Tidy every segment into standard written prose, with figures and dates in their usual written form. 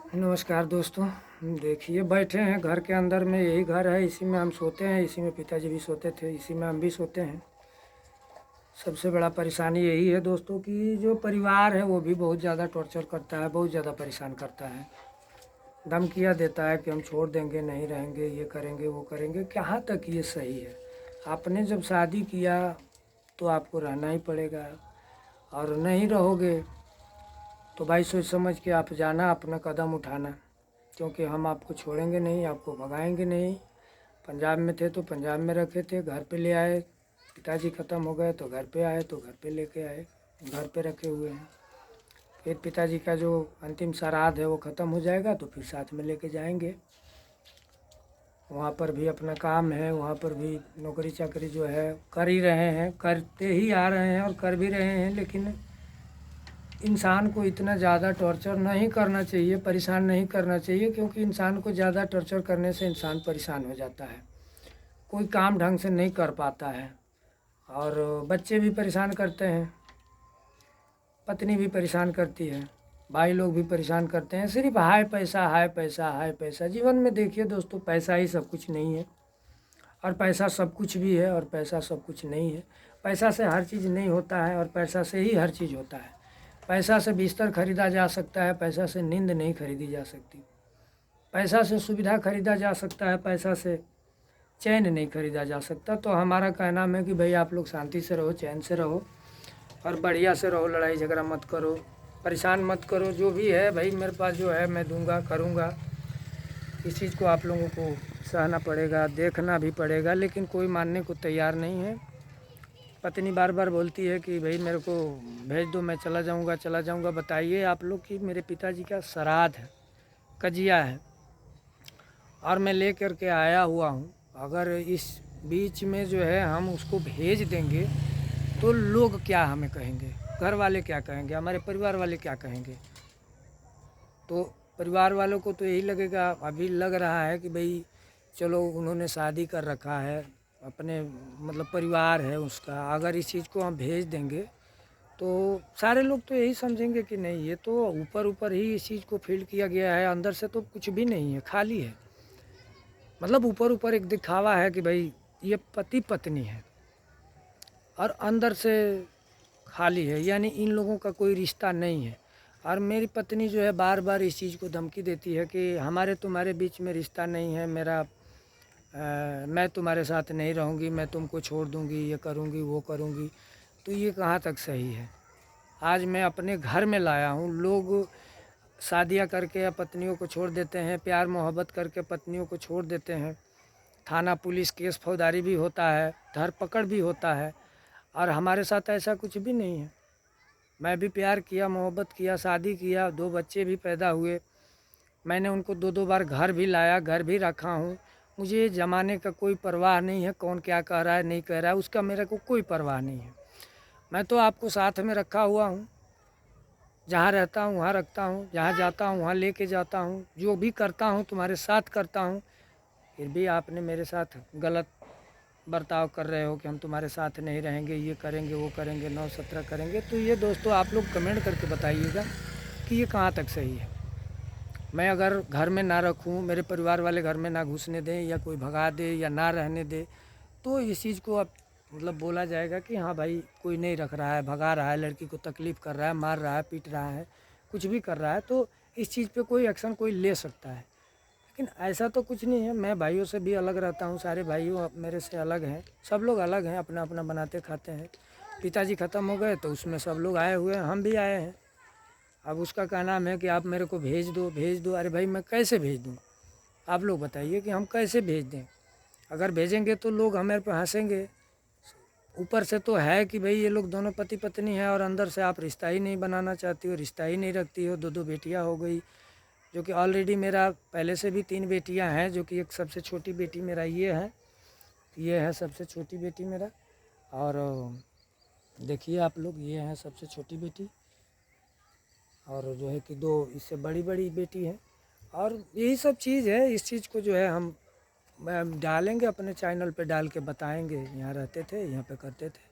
नमस्कार दोस्तों। देखिए बैठे हैं घर के अंदर में, यही घर है, इसी में हम सोते हैं, इसी में पिताजी भी सोते थे, इसी में हम भी सोते हैं। सबसे बड़ा परेशानी यही है दोस्तों कि जो परिवार है वो भी बहुत ज़्यादा टॉर्चर करता है, बहुत ज़्यादा परेशान करता है। धमकियाँ देता है कि हम छोड़ देंगे, नहीं रहेंगे, ये करेंगे वो करेंगे। कहाँ तक ये सही है? आपने जब शादी किया तो आपको रहना ही पड़ेगा, और नहीं रहोगे तो भाई सोच समझ के आप जाना, अपना कदम उठाना, क्योंकि हम आपको छोड़ेंगे नहीं, आपको भगाएंगे नहीं। पंजाब में थे तो पंजाब में रखे थे, घर पे ले आए। पिताजी ख़त्म हो गए तो घर पे आए, तो घर पे लेके आए, घर पे रखे हुए हैं। फिर पिताजी का जो अंतिम श्राद्ध है वो ख़त्म हो जाएगा तो फिर साथ में लेके जाएंगे। वहाँ पर भी अपना काम है, वहाँ पर भी नौकरी चाकरी जो है कर ही रहे हैं, करते ही आ रहे हैं और कर भी रहे हैं। लेकिन इंसान को इतना ज़्यादा टॉर्चर नहीं करना चाहिए, परेशान नहीं करना चाहिए, क्योंकि इंसान को ज़्यादा टॉर्चर करने से इंसान परेशान हो जाता है, कोई काम ढंग से नहीं कर पाता है। और बच्चे भी परेशान करते हैं, पत्नी भी परेशान करती है, भाई लोग भी परेशान करते हैं। सिर्फ हाय पैसा, हाय पैसा, हाय पैसा। जीवन में देखिए दोस्तों, पैसा ही सब कुछ नहीं है, और पैसा सब कुछ भी है और पैसा सब कुछ नहीं है। पैसा से हर चीज़ नहीं होता है, और पैसा से ही हर चीज़ होता है। पैसा से बिस्तर खरीदा जा सकता है, पैसा से नींद नहीं खरीदी जा सकती। पैसा से सुविधा खरीदा जा सकता है, पैसा से चैन नहीं खरीदा जा सकता। तो हमारा कहना है कि भाई आप लोग शांति से रहो, चैन से रहो, और बढ़िया से रहो, लड़ाई झगड़ा मत करो, परेशान मत करो। जो भी है भाई मेरे पास जो है मैं दूंगा, करूँगा। इस चीज़ को आप लोगों को सहना पड़ेगा, देखना भी पड़ेगा, लेकिन कोई मानने को तैयार नहीं है। पत्नी बार बार बोलती है कि भाई मेरे को भेज दो, मैं चला जाऊंगा, चला जाऊंगा। बताइए आप लोग कि मेरे पिताजी का श्राद्ध है, कजिया है, और मैं ले कर के आया हुआ हूँ। अगर इस बीच में जो है हम उसको भेज देंगे तो लोग क्या हमें कहेंगे, घर वाले क्या कहेंगे, हमारे परिवार वाले क्या कहेंगे। तो परिवार वालों को तो यही लगेगा, अभी लग रहा है कि भाई चलो उन्होंने शादी कर रखा है, अपने मतलब परिवार है उसका, अगर इस चीज़ को हम भेज देंगे तो सारे लोग तो यही समझेंगे कि नहीं, ये तो ऊपर ऊपर ही इस चीज़ को फील किया गया है, अंदर से तो कुछ भी नहीं है, खाली है। मतलब ऊपर ऊपर एक दिखावा है कि भाई ये पति पत्नी है, और अंदर से खाली है, यानी इन लोगों का कोई रिश्ता नहीं है। और मेरी पत्नी जो है बार बार इस चीज़ को धमकी देती है कि हमारे तुम्हारे बीच में रिश्ता नहीं है, मैं तुम्हारे साथ नहीं रहूँगी, मैं तुमको छोड़ दूँगी, ये करूँगी वो करूँगी। तो ये कहाँ तक सही है? आज मैं अपने घर में लाया हूँ, लोग शादियाँ करके या पत्नियों को छोड़ देते हैं, प्यार मोहब्बत करके पत्नियों को छोड़ देते हैं। थाना पुलिस केस फौजदारी भी होता है, धरपकड़ भी होता है, और हमारे साथ ऐसा कुछ भी नहीं है। मैं भी प्यार किया, मोहब्बत किया, शादी किया, 2 बच्चे भी पैदा हुए। मैंने उनको 2-2 बार घर भी लाया, घर भी रखा हूँ। मुझे ज़माने का कोई परवाह नहीं है, कौन क्या कह रहा है नहीं कह रहा है, उसका मेरे को कोई परवाह नहीं है। मैं तो आपको साथ में रखा हुआ हूँ, जहाँ रहता हूँ वहाँ रखता हूँ, जहाँ जाता हूँ वहाँ लेके जाता हूँ, जो भी करता हूँ तुम्हारे साथ करता हूँ। फिर भी आपने मेरे साथ गलत बर्ताव कर रहे हो कि हम तुम्हारे साथ नहीं रहेंगे, ये करेंगे वो करेंगे, 9-17 करेंगे। तो ये दोस्तों आप लोग कमेंट करके बताइएगा कि ये कहाँ तक सही है। मैं अगर घर में ना रखूँ, मेरे परिवार वाले घर में ना घुसने दें, या कोई भगा दे या ना रहने दे, तो इस चीज़ को अब मतलब बोला जाएगा कि हाँ भाई कोई नहीं रख रहा है, भगा रहा है, लड़की को तकलीफ़ कर रहा है, मार रहा है, पीट रहा है, कुछ भी कर रहा है। तो इस चीज़ पे कोई एक्शन कोई ले सकता है, लेकिन ऐसा तो कुछ नहीं है। मैं भाइयों से भी अलग रहता हूँ, सारे भाइयों मेरे से अलग हैं, सब लोग अलग हैं, अपना अपना बनाते खाते हैं। पिताजी ख़त्म हो गए तो उसमें सब लोग आए हुए हैं, हम भी आए हैं। अब उसका क्या नाम है कि आप मेरे को भेज दो, भेज दो। अरे भाई मैं कैसे भेज दूँ? आप लोग बताइए कि हम कैसे भेज दें? अगर भेजेंगे तो लोग हमारे पे हंसेंगे। ऊपर से तो है कि भाई ये लोग दोनों पति पत्नी हैं, और अंदर से आप रिश्ता ही नहीं बनाना चाहती हो, रिश्ता ही नहीं रखती हो। 2-2 बेटियाँ हो गई, जो कि ऑलरेडी मेरा पहले से भी 3 बेटियां हैं, जो कि एक सबसे छोटी बेटी मेरा ये है सबसे छोटी बेटी मेरा। और देखिए आप लोग, ये है सबसे छोटी बेटी, और जो है कि 2 इससे बड़ी बड़ी बेटी हैं। और यही सब चीज़ है, इस चीज़ को जो है हम डालेंगे अपने चैनल पे, डाल के बताएंगे। यहाँ रहते थे, यहाँ पे करते थे,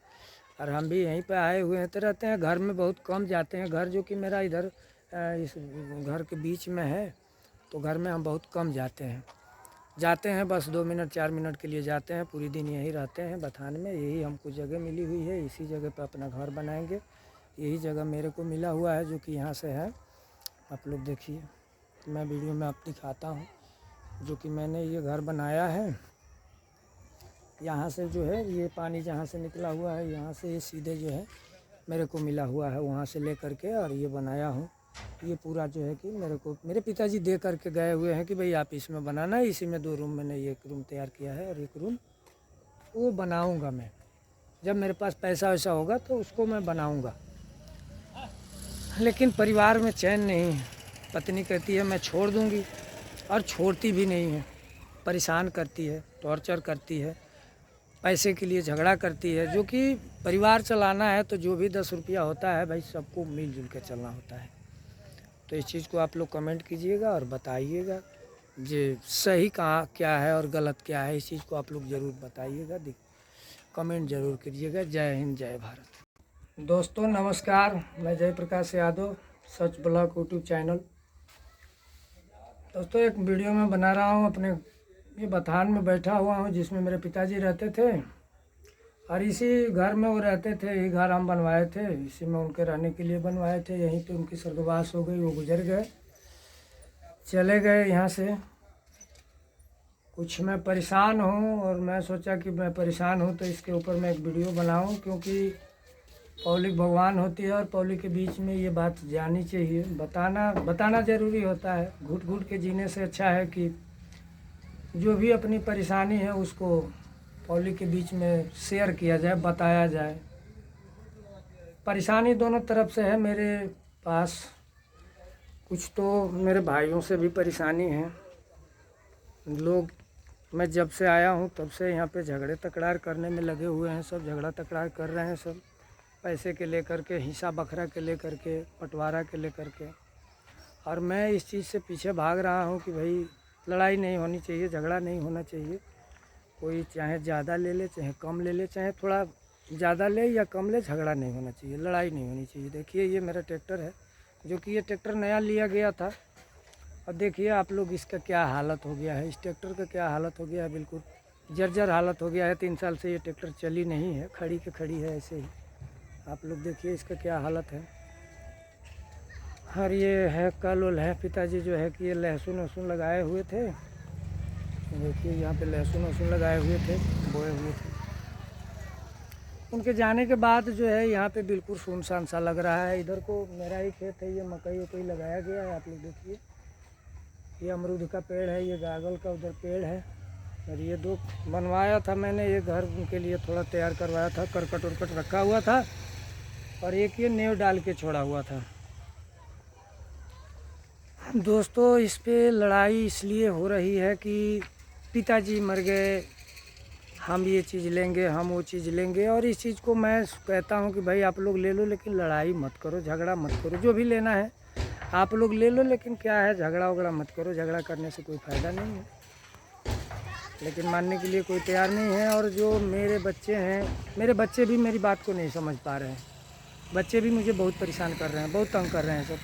और हम भी यहीं पे आए हुए हैं तो रहते हैं। घर में बहुत कम जाते हैं, घर जो कि मेरा इधर इस घर के बीच में है, तो घर में हम बहुत कम जाते हैं, बस 2 मिनट 4 मिनट के लिए जाते हैं, पूरी दिन यहीं रहते हैं बथान में। यही हमको जगह मिली हुई है, इसी जगह पर अपना घर बनाएंगे। यही जगह मेरे को मिला हुआ है जो कि यहाँ से है, आप लोग देखिए, मैं वीडियो में आप दिखाता हूँ जो कि मैंने ये घर बनाया है। यहाँ से जो है ये पानी जहाँ से निकला हुआ है, यहाँ से ये सीधे जो है मेरे को मिला हुआ है, वहाँ से ले करके और ये बनाया हूँ। ये पूरा जो है कि मेरे को मेरे पिताजी दे करके गए हुए हैं कि भाई आप इसमें बनाना है। इसी में 2 रूम मैंने एक रूम तैयार किया है और एक रूम वो बनाऊंगा मैं, जब मेरे पास पैसा वैसा होगा तो उसको मैं बनाऊंगा। लेकिन परिवार में चैन नहीं है, पत्नी कहती है मैं छोड़ दूंगी और छोड़ती भी नहीं है, परेशान करती है, टॉर्चर करती है, पैसे के लिए झगड़ा करती है। जो कि परिवार चलाना है तो जो भी 10 रुपया होता है भाई सबको मिलजुल के चलना होता है। तो इस चीज़ को आप लोग कमेंट कीजिएगा और बताइएगा जे सही कहाँ क्या है और गलत क्या है, इस चीज़ को आप लोग ज़रूर बताइएगा, कमेंट ज़रूर कीजिएगा। जय हिंद, जय भारत। दोस्तों नमस्कार, मैं जयप्रकाश यादव, सच ब्लॉग यूट्यूब चैनल। दोस्तों एक वीडियो में बना रहा हूँ, अपने ये बथान में बैठा हुआ हूँ जिसमें मेरे पिताजी रहते थे और इसी घर में वो रहते थे। यही घर हम बनवाए थे, इसी में उनके रहने के लिए बनवाए थे। यहीं पे उनकी स्वर्गवास हो गई, वो गुजर गए, चले गए यहाँ से। कुछ मैं परेशान हूँ और मैं सोचा कि मैं परेशान हूँ तो इसके ऊपर मैं एक वीडियो बनाऊँ, क्योंकि पब्लिक भगवान होती है और पब्लिक के बीच में ये बात जानी चाहिए, बताना ज़रूरी होता है। घुट घुट के जीने से अच्छा है कि जो भी अपनी परेशानी है उसको पब्लिक के बीच में शेयर किया जाए, बताया जाए। परेशानी दोनों तरफ से है मेरे पास, कुछ तो मेरे भाइयों से भी परेशानी है। लोग, मैं जब से आया हूँ तब से यहाँ पे झगड़े तकरार करने में लगे हुए हैं, सब झगड़ा तकरार कर रहे हैं, सब पैसे के लेकर के, हिस्सा बखरा के लेकर के, बंटवारा के लेकर के। और मैं इस चीज़ से पीछे भाग रहा हूँ कि भाई लड़ाई नहीं होनी चाहिए, झगड़ा नहीं होना चाहिए। कोई चाहे ज़्यादा ले ले चाहे कम ले ले, चाहे थोड़ा ज़्यादा ले या कम ले, झगड़ा नहीं होना चाहिए, लड़ाई नहीं होनी चाहिए। देखिए ये मेरा ट्रैक्टर है, जो कि ये ट्रैक्टर नया लिया गया था और देखिए आप लोग इसका क्या हालत हो गया है, इस ट्रैक्टर का क्या हालत हो गया है, बिल्कुल जर्जर हालत हो गया है। 3 साल से ये ट्रैक्टर चली नहीं है, खड़ी के खड़ी है ऐसे ही। आप लोग देखिए इसका क्या हालत है। और ये है कल उल है, पिताजी जो है कि ये लहसुन वहसुन लगाए हुए थे, देखिए यहाँ पे लहसुन वहसुन लगाए हुए थे, बोए हुए थे। उनके जाने के बाद जो है यहाँ पे बिल्कुल सुनसान सा लग रहा है। इधर को मेरा ही खेत है, ये मकई वकई लगाया गया है, आप लोग देखिए। ये अमरूद का पेड़ है, ये गागल का उधर पेड़ है। और ये 2 बनवाया था मैंने, ये घर उनके लिए थोड़ा तैयार करवाया था, करकट उरकट रखा हुआ था और एक ये नेव डाल के छोड़ा हुआ था। दोस्तों इस पे लड़ाई इसलिए हो रही है कि पिताजी मर गए, हम ये चीज़ लेंगे, हम वो चीज़ लेंगे। और इस चीज़ को मैं कहता हूँ कि भाई आप लोग ले लो, लेकिन लड़ाई मत करो, झगड़ा मत करो। जो भी लेना है आप लोग ले लो, लेकिन क्या है झगड़ा वगड़ा मत करो। झगड़ा करने से कोई फ़ायदा नहीं है, लेकिन मानने के लिए कोई तैयार नहीं है। और जो मेरे बच्चे हैं, मेरे बच्चे भी मेरी बात को नहीं समझ पा रहे हैं। बच्चे भी मुझे बहुत परेशान कर रहे हैं, बहुत तंग कर रहे हैं सब,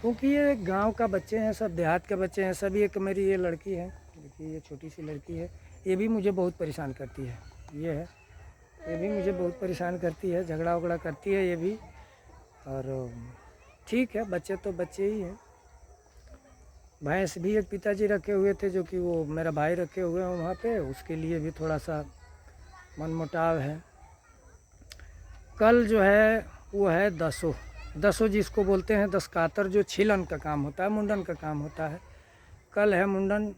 क्योंकि ये गांव का बच्चे हैं, सब देहात के बच्चे हैं सभी। एक मेरी ये लड़की है, देखिए ये छोटी सी लड़की है, ये भी मुझे बहुत परेशान करती है। ये है, ये भी मुझे बहुत परेशान करती है, झगड़ा वगड़ा करती है ये भी। और ठीक है, बच्चे तो बच्चे ही हैं। भैंस भी एक पिताजी रखे हुए थे, जो कि वो मेरा भाई रखे हुए हैं वहाँ पे, उसके लिए भी थोड़ा सा मनमुटाव है। कल जो है वो है दसों जिसको बोलते हैं, 10 कातर, जो छिलन का काम होता है, मुंडन का काम होता है। कल है मुंडन।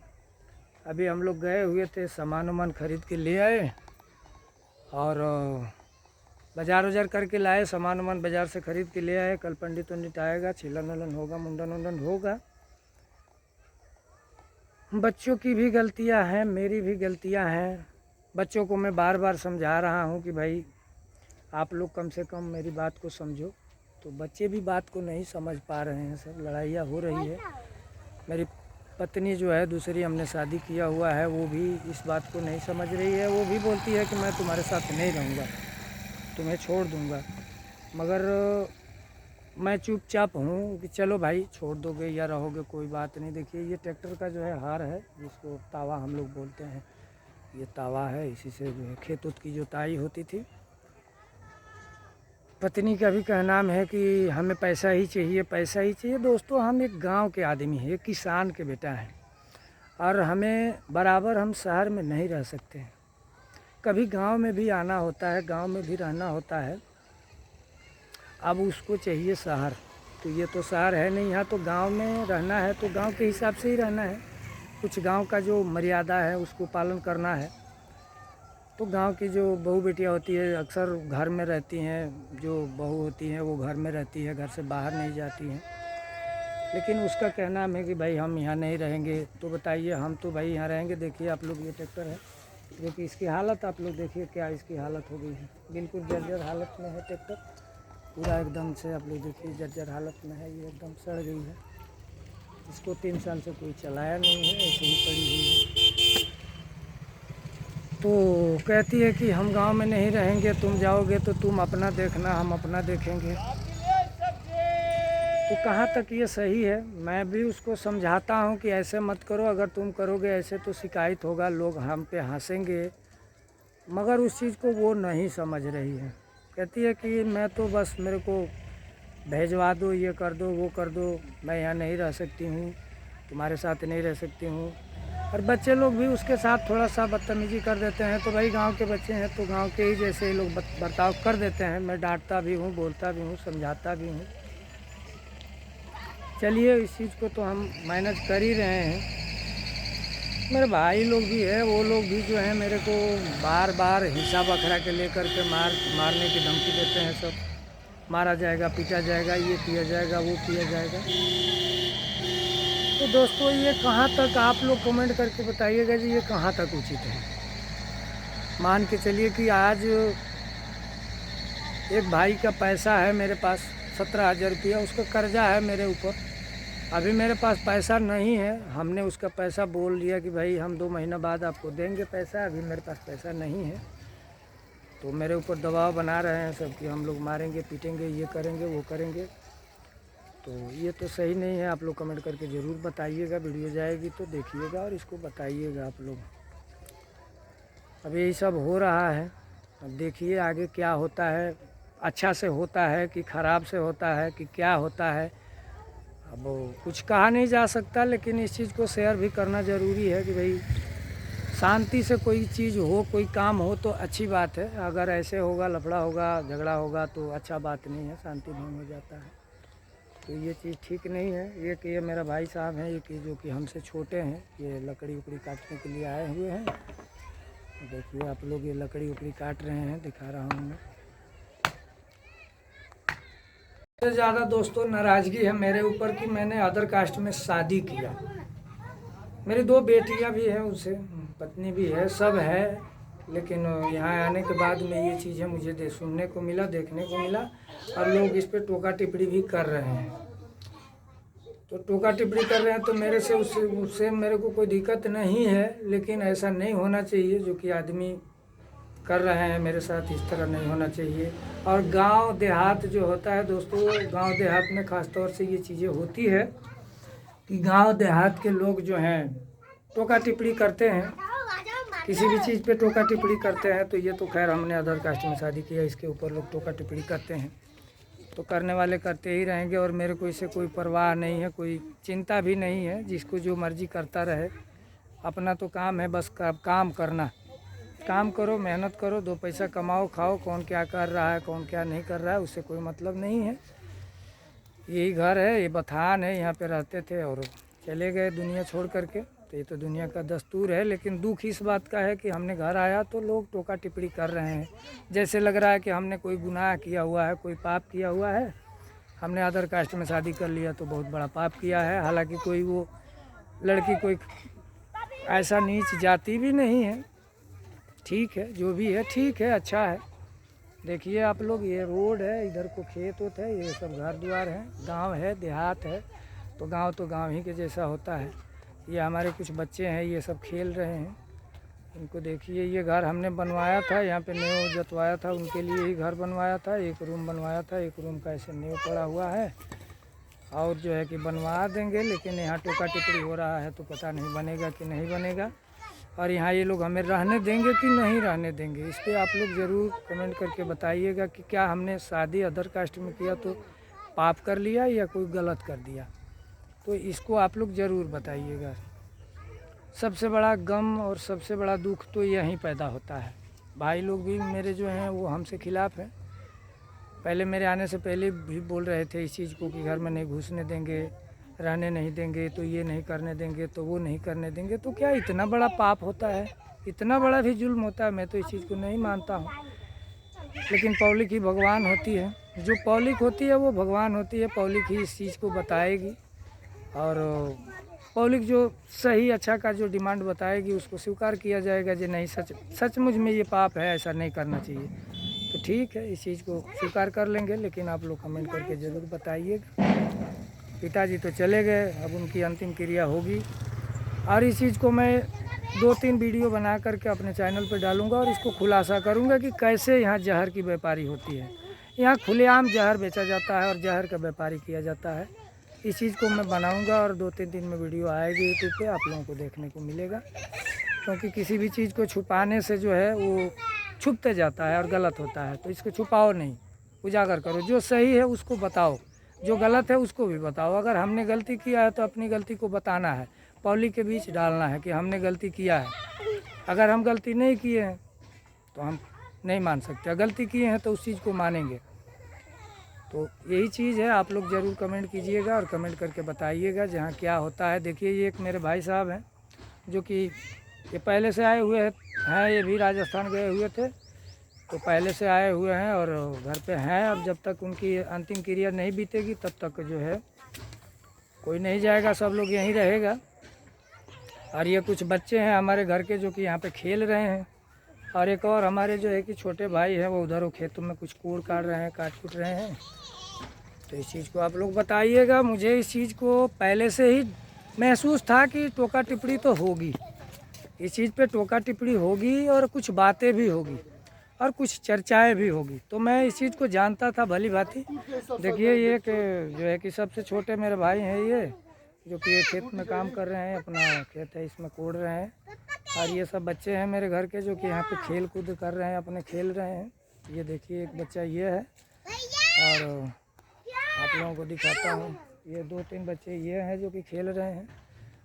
अभी हम लोग गए हुए थे, सामान वामान खरीद के ले आए और बाज़ार वजार करके लाए, सामान वामान बाज़ार से खरीद के ले आए। कल पंडित वंडित आएगा, छिलन वलन होगा, मुंडन वंडन होगा। बच्चों की भी गलतियां हैं, मेरी भी गलतियां हैं। बच्चों को मैं बार बार समझा रहा हूं कि भाई आप लोग कम से कम मेरी बात को समझो, तो बच्चे भी बात को नहीं समझ पा रहे हैं। सब लड़ाइयाँ हो रही है। मेरी पत्नी जो है दूसरी, हमने शादी किया हुआ है, वो भी इस बात को नहीं समझ रही है। वो भी बोलती है कि मैं तुम्हारे साथ नहीं रहूँगा, तुम्हें छोड़ दूँगा। मगर मैं चुपचाप हूँ कि चलो भाई छोड़ दोगे या रहोगे कोई बात नहीं। देखिए ये ट्रैक्टर का जो है हार है, जिसको तावा हम लोग बोलते हैं, ये तावा है, इसी से जो है खेत उत की जुताई होती थी। पत्नी का भी कहना है कि हमें पैसा ही चाहिए, पैसा ही चाहिए। दोस्तों हम एक गांव के आदमी हैं, एक किसान के बेटा हैं, और हमें बराबर हम शहर में नहीं रह सकते हैं। कभी गांव में भी आना होता है, गांव में भी रहना होता है। अब उसको चाहिए शहर, तो ये तो शहर है नहीं, यहाँ तो गांव में रहना है तो गांव के हिसाब से ही रहना है। कुछ गांव का जो मर्यादा है उसको पालन करना है। तो गांव की जो बहू बेटियाँ होती है अक्सर घर में रहती हैं, जो बहू होती हैं वो घर में रहती है, घर से बाहर नहीं जाती हैं। लेकिन उसका कहना है कि भाई हम यहाँ नहीं रहेंगे। तो बताइए, हम तो भाई यहाँ रहेंगे। देखिए आप लोग ये ट्रैक्टर है, जो कि इसकी हालत आप लोग देखिए क्या इसकी हालत हो गई है। बिल्कुल जर्जर हालत में है ट्रैक्टर, पूरा एकदम से आप लोग देखिए जर्जर हालत में है। ये एकदम सड़ गई है, इसको 3 साल से कोई चलाया नहीं है, ऐसे ही पड़ी हुई है। तो कहती है कि हम गांव में नहीं रहेंगे, तुम जाओगे तो तुम अपना देखना, हम अपना देखेंगे। तो कहाँ तक ये सही है? मैं भी उसको समझाता हूँ कि ऐसे मत करो, अगर तुम करोगे ऐसे तो शिकायत होगा, लोग हम पे हंसेंगे। मगर उस चीज़ को वो नहीं समझ रही है। कहती है कि मैं तो बस मेरे को भेजवा दो, ये कर दो, वो कर दो, मैं यहाँ नहीं रह सकती हूँ, तुम्हारे साथ नहीं रह सकती हूँ। और बच्चे लोग भी उसके साथ थोड़ा सा बदतमीजी कर देते हैं। तो भाई गांव के बच्चे हैं तो गांव के ही जैसे ही लोग बर्ताव कर देते हैं। मैं डांटता भी हूँ, बोलता भी हूँ, समझाता भी हूँ। चलिए इस चीज़ को तो हम मैनेज कर ही रहे हैं। मेरे भाई लोग भी है, वो लोग भी जो है मेरे को बार बार हिस्सा बखरा के लेकर के मारने की धमकी देते हैं। सब मारा जाएगा, पीटा जाएगा, ये किया जाएगा, वो किया जाएगा। तो दोस्तों ये कहाँ तक, आप लोग कमेंट करके बताइएगा जी, ये कहाँ तक उचित है। मान के चलिए कि आज एक भाई का पैसा है मेरे पास 17,000 रुपया, उसका कर्जा है मेरे ऊपर। अभी मेरे पास पैसा नहीं है, हमने उसका पैसा बोल दिया कि भाई हम 2 महीना बाद आपको देंगे पैसा, अभी मेरे पास पैसा नहीं है। तो मेरे ऊपर दबाव बना रहे हैं सब कि हम लोग मारेंगे, पीटेंगे, ये करेंगे, वो करेंगे। तो ये तो सही नहीं है। आप लोग कमेंट करके ज़रूर बताइएगा, वीडियो जाएगी तो देखिएगा और इसको बताइएगा आप लोग। अब यही सब हो रहा है, अब देखिए आगे क्या होता है। अच्छा से होता है कि ख़राब से होता है कि क्या होता है, अब कुछ कहा नहीं जा सकता। लेकिन इस चीज़ को शेयर भी करना ज़रूरी है कि भाई शांति से कोई चीज़ हो, कोई काम हो तो अच्छी बात है। अगर ऐसे होगा, लफड़ा होगा, झगड़ा होगा तो अच्छा बात नहीं है, शांति भंग हो जाता है। तो ये चीज़ ठीक नहीं है। ये मेरा भाई साहब हैं, ये कि जो कि हमसे छोटे हैं, ये लकड़ी उकड़ी काटने के लिए आए हुए हैं। देखिए आप लोग ये लकड़ी उकड़ी काट रहे हैं, दिखा रहा हूँ मैं। सबसे ज़्यादा दोस्तों नाराज़गी है मेरे ऊपर कि मैंने अदर कास्ट में शादी किया। मेरी 2 बेटियां भी हैं, उनसे पत्नी भी है, सब है। लेकिन यहाँ आने के बाद में ये चीज़ें मुझे सुनने को मिला, देखने को मिला, और लोग इस पर टोका टिप्पणी भी कर रहे हैं। तो टोका टिप्पणी कर रहे हैं तो मेरे से उससे मेरे को कोई दिक्कत नहीं है, लेकिन ऐसा नहीं होना चाहिए। जो कि आदमी कर रहे हैं मेरे साथ, इस तरह नहीं होना चाहिए। और गांव देहात जो होता है दोस्तों, गांव देहात में ख़ास तौर से ये चीज़ें होती है कि गांव देहात के लोग जो हैं टोका टिप्पणी करते हैं, किसी भी चीज़ पे टोका टिप्पणी करते हैं। तो ये तो खैर हमने अदर कास्ट में शादी किया, इसके ऊपर लोग टोका टिप्पणी करते हैं, तो करने वाले करते ही रहेंगे। और मेरे को इससे कोई परवाह नहीं है, कोई चिंता भी नहीं है। जिसको जो मर्जी करता रहे, अपना तो काम है बस काम करना। काम करो, मेहनत करो, 2 पैसा कमाओ, खाओ। कौन क्या कर रहा है, कौन क्या नहीं कर रहा है, उससे कोई मतलब नहीं है। यही घर है, ये बथान है, यहाँ पे रहते थे और चले गए दुनिया छोड़ करके। तो ये तो दुनिया का दस्तूर है। लेकिन दुख इस बात का है कि हमने घर आया तो लोग टोका टिप्पणी कर रहे हैं, जैसे लग रहा है कि हमने कोई गुनाह किया हुआ है, कोई पाप किया हुआ है। हमने अदर कास्ट में शादी कर लिया तो बहुत बड़ा पाप किया है। हालांकि कोई वो लड़की कोई ऐसा नीच जाति भी नहीं है। ठीक है, जो भी है ठीक है, अच्छा है। देखिए आप लोग, ये रोड है, इधर को खेत होता है, ये सब घर द्वार है, गांव है, देहात है। तो गांव ही के जैसा होता है। ये हमारे कुछ बच्चे हैं, ये सब खेल रहे हैं, इनको देखिए, ये घर हमने बनवाया था, यहाँ पे नींव जतवाया था, उनके लिए ही घर बनवाया था। एक रूम बनवाया था, एक रूम का ऐसे नींव पड़ा हुआ है और जो है कि बनवा देंगे, लेकिन यहाँ टोका टिपड़ी हो रहा है तो पता नहीं बनेगा कि नहीं बनेगा। और यहाँ ये लोग हमें रहने देंगे कि नहीं रहने देंगे, इस पर आप लोग ज़रूर कमेंट करके बताइएगा कि क्या हमने शादी अदर कास्ट में किया तो पाप कर लिया या कोई गलत कर दिया, तो इसको आप लोग ज़रूर बताइएगा। सबसे बड़ा गम और सबसे बड़ा दुख तो यहीं पैदा होता है। भाई लोग भी मेरे जो हैं वो हमसे खिलाफ़ हैं। पहले मेरे आने से पहले भी बोल रहे थे इस चीज़ को कि घर में नहीं घुसने देंगे, रहने नहीं देंगे, तो ये नहीं करने देंगे, तो वो नहीं करने देंगे। तो क्या इतना बड़ा पाप होता है, इतना बड़ा भी जुल्म होता है? मैं तो इस चीज़ को नहीं मानता हूँ। लेकिन पब्लिक ही भगवान होती है, जो पब्लिक होती है वो भगवान होती है। पब्लिक ही इस चीज़ को बताएगी और पब्लिक जो सही अच्छा का जो डिमांड बताएगी उसको स्वीकार किया जाएगा। जो नहीं सचमुच में ये पाप है, ऐसा नहीं करना चाहिए, तो ठीक है, इस चीज़ को स्वीकार कर लेंगे। लेकिन आप लोग कमेंट करके ज़रूर बताइएगा। पिताजी तो चले गए, अब उनकी अंतिम क्रिया होगी और इस चीज़ को मैं 2-3 वीडियो बना करके अपने चैनल पर डालूंगा और इसको खुलासा करूंगा कि कैसे यहाँ जहर की व्यापारी होती है। यहाँ खुलेआम जहर बेचा जाता है और जहर का व्यापारी किया जाता है। इस चीज़ को मैं बनाऊंगा और 2-3 दिन में वीडियो आएगी यूट्यूब पे, आप लोगों को देखने को मिलेगा। क्योंकि किसी भी चीज़ को छुपाने से जो है वो छुपते जाता है और गलत होता है, तो इसको छुपाओ नहीं, उजागर करो। जो सही है उसको बताओ, जो गलत है उसको भी बताओ। अगर हमने गलती किया है तो अपनी गलती को बताना है, पब्लिक के बीच डालना है कि हमने गलती किया है। अगर हम गलती नहीं किए हैं तो हम नहीं मान सकते, गलती किए हैं तो उस चीज़ को मानेंगे। तो यही चीज़ है, आप लोग ज़रूर कमेंट कीजिएगा और कमेंट करके बताइएगा जहाँ क्या होता है। देखिए, ये एक मेरे भाई साहब हैं जो कि ये पहले से आए हुए हैं, ये भी राजस्थान गए हुए थे, तो पहले से आए हुए हैं और घर पे हैं। अब जब तक उनकी अंतिम क्रिया नहीं बीतेगी तब तक जो है कोई नहीं जाएगा, सब लोग यहीं रहेगा। और ये कुछ बच्चे हैं हमारे घर के जो कि यहाँ पे खेल रहे हैं, और एक और हमारे जो है कि छोटे भाई हैं वो उधर वो खेतों में कुछ कूड़ काट रहे हैं, काट कूट रहे हैं। तो इस चीज़ को आप लोग बताइएगा। मुझे इस चीज़ को पहले से ही महसूस था कि टोका टिप्पणी तो होगी, इस चीज़ पे टोका टिप्पणी होगी और कुछ बातें भी होगी और कुछ चर्चाएं भी होगी, तो मैं इस चीज़ को जानता था भली भांति। देखिए, ये जो है कि सबसे छोटे मेरे भाई हैं, ये जो कि ये खेत में काम कर रहे हैं, अपना खेत है इसमें कोड़ रहे हैं। और ये सब बच्चे हैं मेरे घर के जो कि यहाँ पे खेल कूद कर रहे हैं, अपने खेल रहे हैं। ये देखिए, एक बच्चा ये है और आप लोगों को दिखाता हूँ, ये 2-3 बच्चे ये हैं जो कि खेल रहे हैं।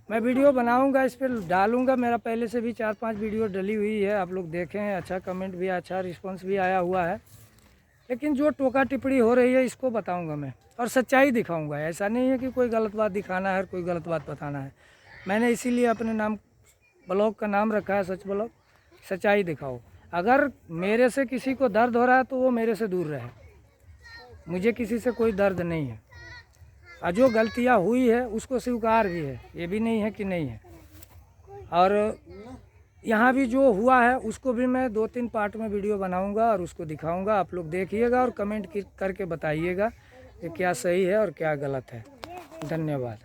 मैं वीडियो बनाऊंगा, इस पर डालूंगा। मेरा पहले से भी 4-5 वीडियो डली हुई है, आप लोग देखें हैं, अच्छा कमेंट भी, अच्छा रिस्पांस भी आया हुआ है। लेकिन जो टोका टिप्पणी हो रही है इसको बताऊंगा मैं और सच्चाई दिखाऊंगा। ऐसा नहीं है कि कोई गलत बात दिखाना है, कोई गलत बात बताना है। मैंने इसीलिए अपने नाम ब्लॉग का नाम रखा है, सच ब्लॉग, सच्चाई दिखाओ। अगर मेरे से किसी को दर्द हो रहा है तो वो मेरे से दूर रहे, मुझे किसी से कोई दर्द नहीं है। और जो गलतियाँ हुई है उसको स्वीकार भी है, ये भी नहीं है कि नहीं है। और यहाँ भी जो हुआ है उसको भी मैं 2-3 पार्ट में वीडियो बनाऊंगा और उसको दिखाऊंगा। आप लोग देखिएगा और कमेंट करके बताइएगा कि क्या सही है और क्या गलत है। धन्यवाद।